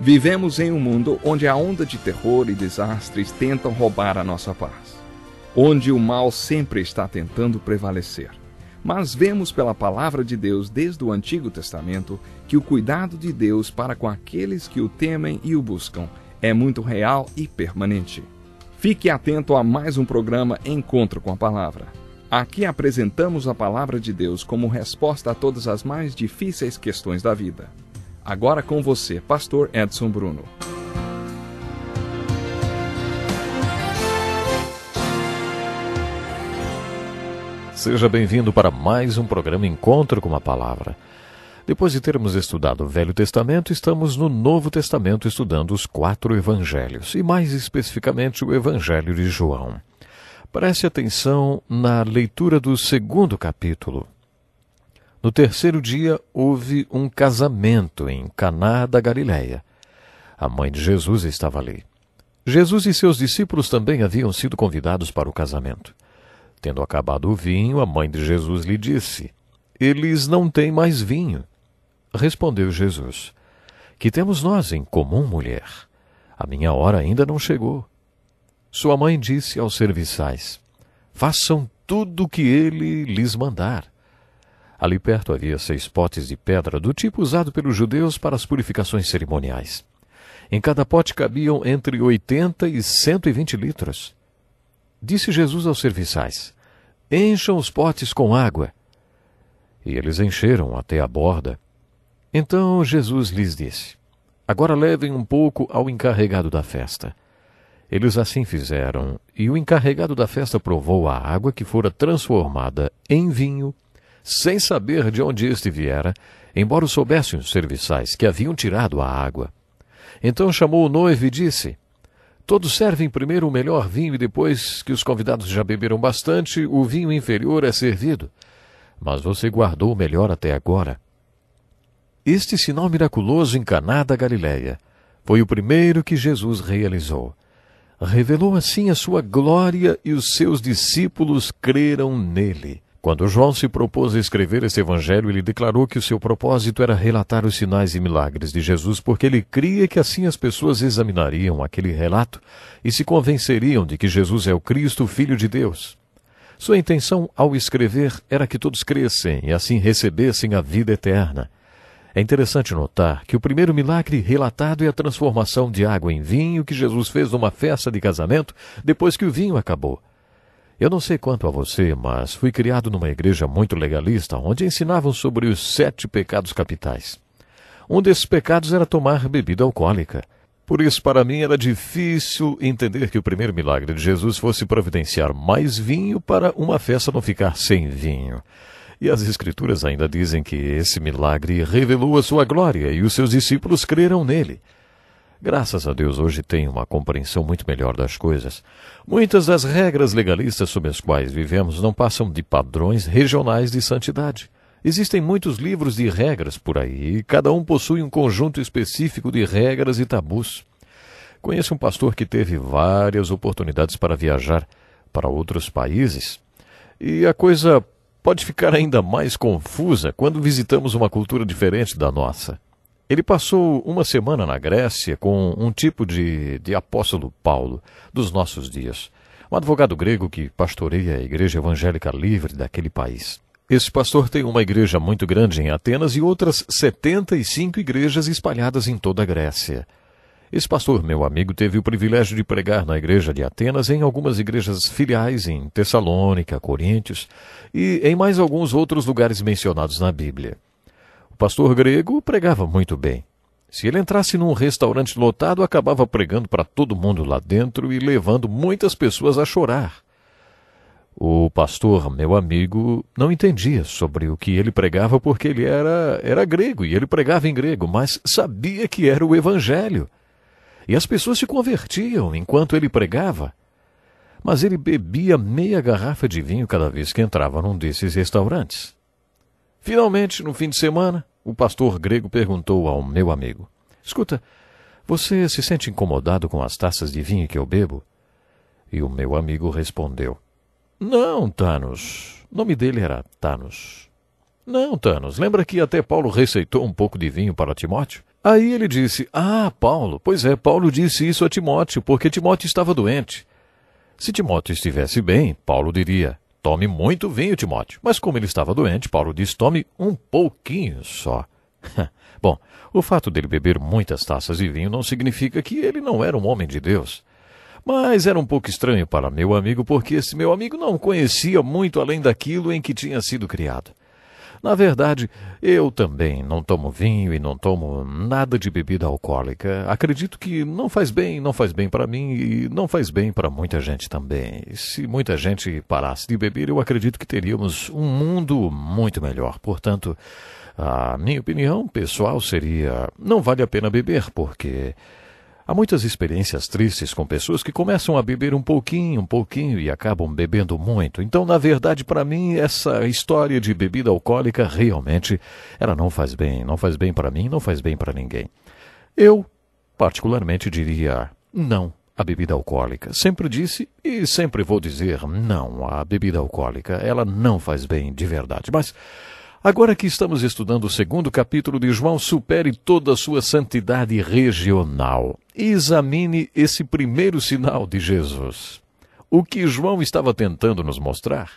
Vivemos em um mundo onde a onda de terror e desastres tentam roubar a nossa paz, onde o mal sempre está tentando prevalecer. Mas vemos pela palavra de Deus desde o Antigo Testamento que o cuidado de Deus para com aqueles que o temem e o buscam é muito real e permanente. Fique atento a mais um programa Encontro com a Palavra. Aqui apresentamos a palavra de Deus como resposta a todas as mais difíceis questões da vida. Agora com você, Pastor Edson Bruno. Seja bem-vindo para mais um programa Encontro com a Palavra. Depois de termos estudado o Velho Testamento, estamos no Novo Testamento estudando os 4 Evangelhos, e mais especificamente o Evangelho de João. Preste atenção na leitura do 2º capítulo. No 3º dia, houve um casamento em Caná da Galileia. A mãe de Jesus estava ali. Jesus e seus discípulos também haviam sido convidados para o casamento. Tendo acabado o vinho, a mãe de Jesus lhe disse: "Eles não têm mais vinho." Respondeu Jesus: "Que temos nós em comum, mulher? A minha hora ainda não chegou." Sua mãe disse aos serviçais: "Façam tudo o que ele lhes mandar." Ali perto havia 6 potes de pedra, do tipo usado pelos judeus para as purificações cerimoniais. Em cada pote cabiam entre 80 e 120 litros. Disse Jesus aos serviçais: "Encham os potes com água." E eles encheram até a borda. Então Jesus lhes disse: "Agora levem um pouco ao encarregado da festa." Eles assim fizeram, e o encarregado da festa provou a água que fora transformada em vinho, sem saber de onde este viera, embora o soubessem os serviçais que haviam tirado a água. Então chamou o noivo e disse: "Todos servem primeiro o melhor vinho e depois que os convidados já beberam bastante, o vinho inferior é servido. Mas você guardou o melhor até agora." Este sinal miraculoso em Caná da Galileia foi o primeiro que Jesus realizou. Revelou assim a sua glória e os seus discípulos creram nele. Quando João se propôs a escrever este evangelho, ele declarou que o seu propósito era relatar os sinais e milagres de Jesus, porque ele cria que assim as pessoas examinariam aquele relato e se convenceriam de que Jesus é o Cristo, o Filho de Deus. Sua intenção ao escrever era que todos crescem e assim recebessem a vida eterna. É interessante notar que o primeiro milagre relatado é a transformação de água em vinho que Jesus fez numa festa de casamento depois que o vinho acabou. Eu não sei quanto a você, mas fui criado numa igreja muito legalista, onde ensinavam sobre os 7 pecados capitais. Um desses pecados era tomar bebida alcoólica. Por isso, para mim, era difícil entender que o primeiro milagre de Jesus fosse providenciar mais vinho para uma festa não ficar sem vinho. E as Escrituras ainda dizem que esse milagre revelou a sua glória e os seus discípulos creram nele. Graças a Deus, hoje tenho uma compreensão muito melhor das coisas. Muitas das regras legalistas sob as quais vivemos não passam de padrões regionais de santidade. Existem muitos livros de regras por aí, e cada um possui um conjunto específico de regras e tabus. Conheço um pastor que teve várias oportunidades para viajar para outros países, e a coisa pode ficar ainda mais confusa quando visitamos uma cultura diferente da nossa. Ele passou uma semana na Grécia com um tipo de apóstolo Paulo dos nossos dias, um advogado grego que pastoreia a igreja evangélica livre daquele país. Esse pastor tem uma igreja muito grande em Atenas e outras 75 igrejas espalhadas em toda a Grécia. Esse pastor, meu amigo, teve o privilégio de pregar na igreja de Atenas, em algumas igrejas filiais em Tessalônica, Coríntios e em mais alguns outros lugares mencionados na Bíblia. O pastor grego pregava muito bem. Se ele entrasse num restaurante lotado, acabava pregando para todo mundo lá dentro e levando muitas pessoas a chorar. O pastor, meu amigo, não entendia sobre o que ele pregava porque ele era grego e ele pregava em grego, mas sabia que era o Evangelho. E as pessoas se convertiam enquanto ele pregava. Mas ele bebia meia garrafa de vinho cada vez que entrava num desses restaurantes. Finalmente, no fim de semana, o pastor grego perguntou ao meu amigo: "Escuta, você se sente incomodado com as taças de vinho que eu bebo?" E o meu amigo respondeu: "Não, Thanos." O nome dele era Thanos. "Não, Thanos, lembra que até Paulo receitou um pouco de vinho para Timóteo?" Aí ele disse: Paulo, pois é, Paulo disse isso a Timóteo, porque Timóteo estava doente. Se Timóteo estivesse bem, Paulo diria: tome muito vinho, Timóteo. Mas como ele estava doente, Paulo disse: tome um pouquinho só. Bom, o fato dele beber muitas taças de vinho não significa que ele não era um homem de Deus. Mas era um pouco estranho para meu amigo, porque esse meu amigo não conhecia muito além daquilo em que tinha sido criado. Na verdade, eu também não tomo vinho e não tomo nada de bebida alcoólica. Acredito que não faz bem para mim e não faz bem para muita gente também. Se muita gente parasse de beber, eu acredito que teríamos um mundo muito melhor. Portanto, a minha opinião pessoal seria: não vale a pena beber, porque há muitas experiências tristes com pessoas que começam a beber um pouquinho e acabam bebendo muito. Então, na verdade, para mim, essa história de bebida alcoólica realmente ela não faz bem para mim, não faz bem para ninguém. Eu, particularmente, diria não à bebida alcoólica. Sempre disse e sempre vou dizer não à bebida alcoólica. Ela não faz bem de verdade. Mas agora que estamos estudando o 2º capítulo de João, supere toda a sua santidade regional. Examine esse primeiro sinal de Jesus. O que João estava tentando nos mostrar?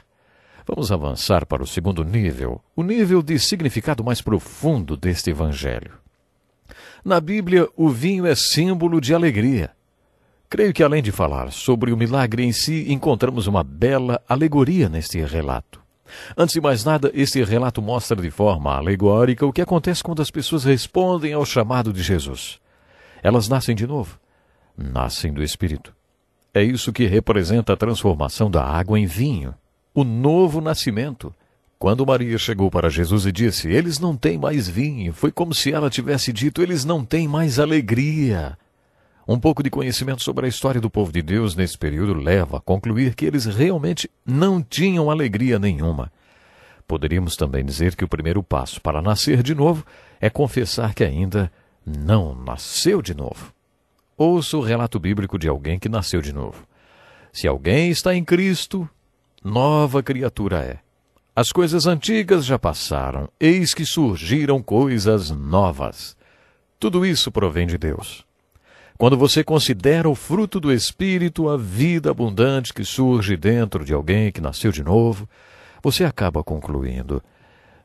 Vamos avançar para o 2º nível, o nível de significado mais profundo deste evangelho. Na Bíblia, o vinho é símbolo de alegria. Creio que, além de falar sobre o milagre em si, encontramos uma bela alegoria neste relato. Antes de mais nada, este relato mostra de forma alegórica o que acontece quando as pessoas respondem ao chamado de Jesus. Elas nascem de novo, nascem do Espírito. É isso que representa a transformação da água em vinho, o novo nascimento. Quando Maria chegou para Jesus e disse: eles não têm mais vinho, foi como se ela tivesse dito: eles não têm mais alegria. Um pouco de conhecimento sobre a história do povo de Deus nesse período leva a concluir que eles realmente não tinham alegria nenhuma. Poderíamos também dizer que o primeiro passo para nascer de novo é confessar que ainda não nasceu de novo. Ouça o relato bíblico de alguém que nasceu de novo. Se alguém está em Cristo, nova criatura é. As coisas antigas já passaram, eis que surgiram coisas novas. Tudo isso provém de Deus. Quando você considera o fruto do Espírito, a vida abundante que surge dentro de alguém que nasceu de novo, você acaba concluindo: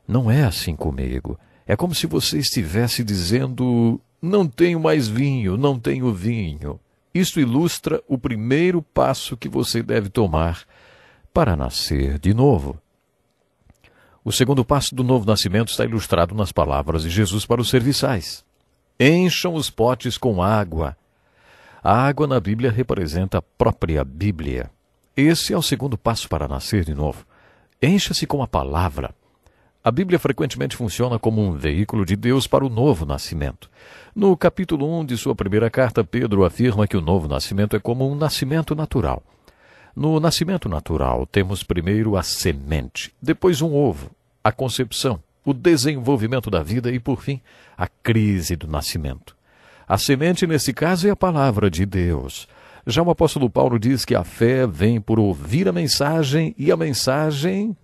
não é assim comigo. É como se você estivesse dizendo: não tenho mais vinho, não tenho vinho. Isto ilustra o primeiro passo que você deve tomar para nascer de novo. O segundo passo do novo nascimento está ilustrado nas palavras de Jesus para os serviçais. Encham os potes com água. A água na Bíblia representa a própria Bíblia. Esse é o segundo passo para nascer de novo. Encha-se com a palavra. A Bíblia frequentemente funciona como um veículo de Deus para o novo nascimento. No capítulo 1 de sua primeira carta, Pedro afirma que o novo nascimento é como um nascimento natural. No nascimento natural, temos primeiro a semente, depois um ovo, a concepção, o desenvolvimento da vida e, por fim, a crise do nascimento. A semente, nesse caso, é a palavra de Deus. Já o apóstolo Paulo diz que a fé vem por ouvir a mensagem, e a mensagem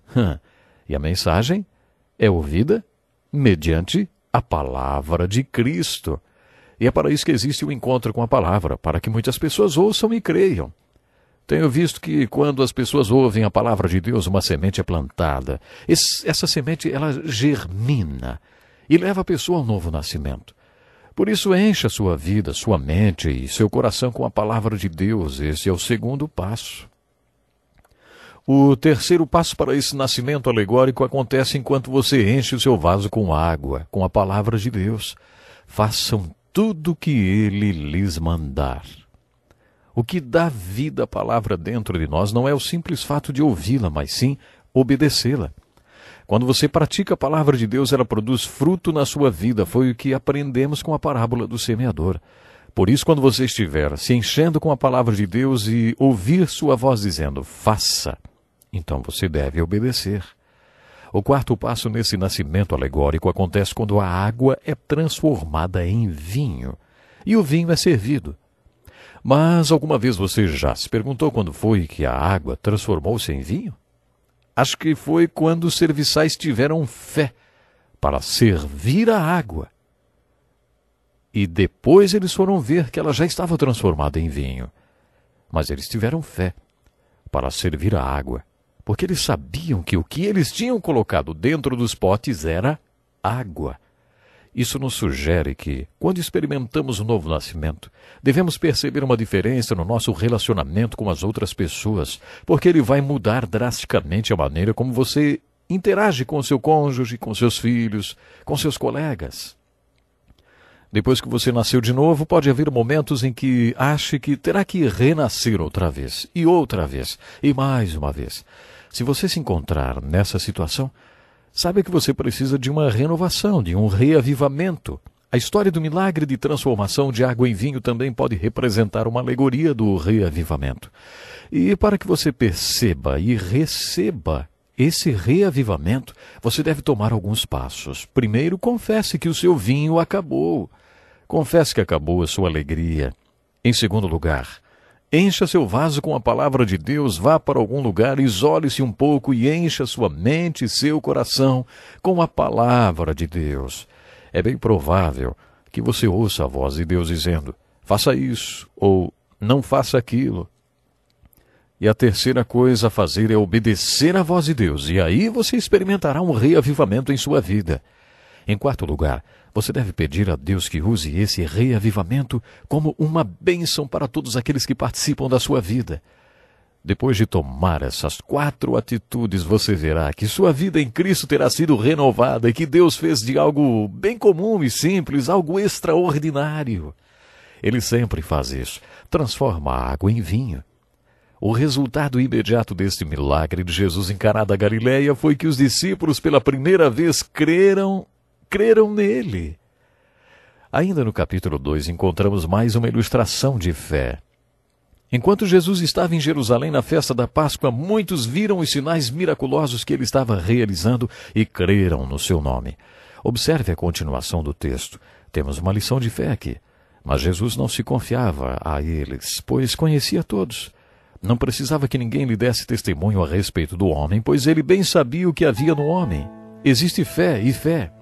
é ouvida mediante a palavra de Cristo. E é para isso que existe o encontro com a palavra, para que muitas pessoas ouçam e creiam. Tenho visto que quando as pessoas ouvem a palavra de Deus, uma semente é plantada. Essa semente, ela germina e leva a pessoa ao novo nascimento. Por isso, encha sua vida, sua mente e seu coração com a palavra de Deus. Esse é o segundo passo. O terceiro passo para esse nascimento alegórico acontece enquanto você enche o seu vaso com água, com a palavra de Deus. Façam tudo o que Ele lhes mandar. O que dá vida à palavra dentro de nós não é o simples fato de ouvi-la, mas sim obedecê-la. Quando você pratica a palavra de Deus, ela produz fruto na sua vida. Foi o que aprendemos com a parábola do semeador. Por isso, quando você estiver se enchendo com a palavra de Deus e ouvir sua voz dizendo, faça, então você deve obedecer. O quarto passo nesse nascimento alegórico acontece quando a água é transformada em vinho e o vinho é servido. Mas alguma vez você já se perguntou quando foi que a água transformou-se em vinho? Acho que foi quando os serviçais tiveram fé para servir a água. e depois eles foram ver que ela já estava transformada em vinho. Mas eles tiveram fé para servir a água, porque eles sabiam que o que eles tinham colocado dentro dos potes era água. Isso nos sugere que, quando experimentamos o novo nascimento, devemos perceber uma diferença no nosso relacionamento com as outras pessoas, porque ele vai mudar drasticamente a maneira como você interage com o seu cônjuge, com seus filhos, com seus colegas. Depois que você nasceu de novo, pode haver momentos em que ache que terá que renascer outra vez, e mais uma vez. Se você se encontrar nessa situação, saiba que você precisa de uma renovação, de um reavivamento. A história do milagre de transformação de água em vinho também pode representar uma alegoria do reavivamento. E para que você perceba e receba esse reavivamento, você deve tomar alguns passos. Primeiro, confesse que o seu vinho acabou. Confesse que acabou a sua alegria. Em segundo lugar, encha seu vaso com a palavra de Deus, vá para algum lugar, isole-se um pouco e encha sua mente e seu coração com a palavra de Deus. É bem provável que você ouça a voz de Deus dizendo, faça isso ou não faça aquilo. E a terceira coisa a fazer é obedecer à voz de Deus, e aí você experimentará um reavivamento em sua vida. Em quarto lugar, você deve pedir a Deus que use esse reavivamento como uma bênção para todos aqueles que participam da sua vida. Depois de tomar essas 4 atitudes, você verá que sua vida em Cristo terá sido renovada e que Deus fez de algo bem comum e simples, algo extraordinário. Ele sempre faz isso, transforma a água em vinho. O resultado imediato deste milagre de Jesus em Caná da Galileia foi que os discípulos pela primeira vez creram nele. Ainda no capítulo 2 encontramos mais uma ilustração de fé. Enquanto Jesus estava em Jerusalém na festa da Páscoa, muitos viram os sinais miraculosos que ele estava realizando e creram no seu nome. Observe a continuação do texto. Temos uma lição de fé aqui. Mas Jesus não se confiava a eles, pois conhecia todos. Não precisava que ninguém lhe desse testemunho a respeito do homem, pois ele bem sabia o que havia no homem. Existe fé e fé.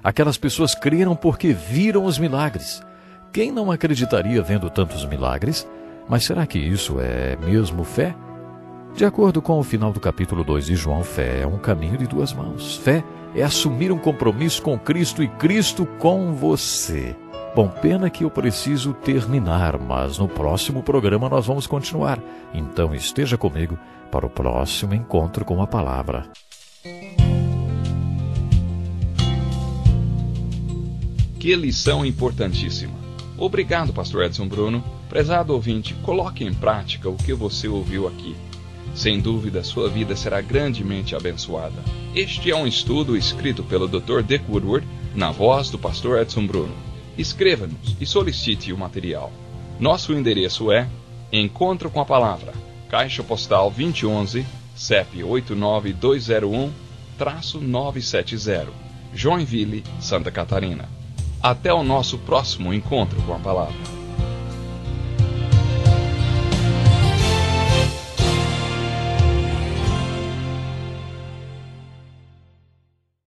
Aquelas pessoas creram porque viram os milagres. Quem não acreditaria vendo tantos milagres? Mas será que isso é mesmo fé? De acordo com o final do capítulo 2 de João, fé é um caminho de 2 mãos. Fé é assumir um compromisso com Cristo e Cristo com você. Bom, pena que eu preciso terminar, mas no próximo programa nós vamos continuar. Então esteja comigo para o próximo encontro com a palavra. Que lição importantíssima. Obrigado, pastor Edson Bruno. Prezado ouvinte, coloque em prática o que você ouviu aqui. Sem dúvida, sua vida será grandemente abençoada. Este é um estudo escrito pelo Dr. Dick Woodward, na voz do pastor Edson Bruno. Escreva-nos e solicite o material. Nosso endereço é Encontro com a Palavra, Caixa Postal 2011, CEP 89201-970, Joinville, Santa Catarina. Até o nosso próximo encontro com a Palavra.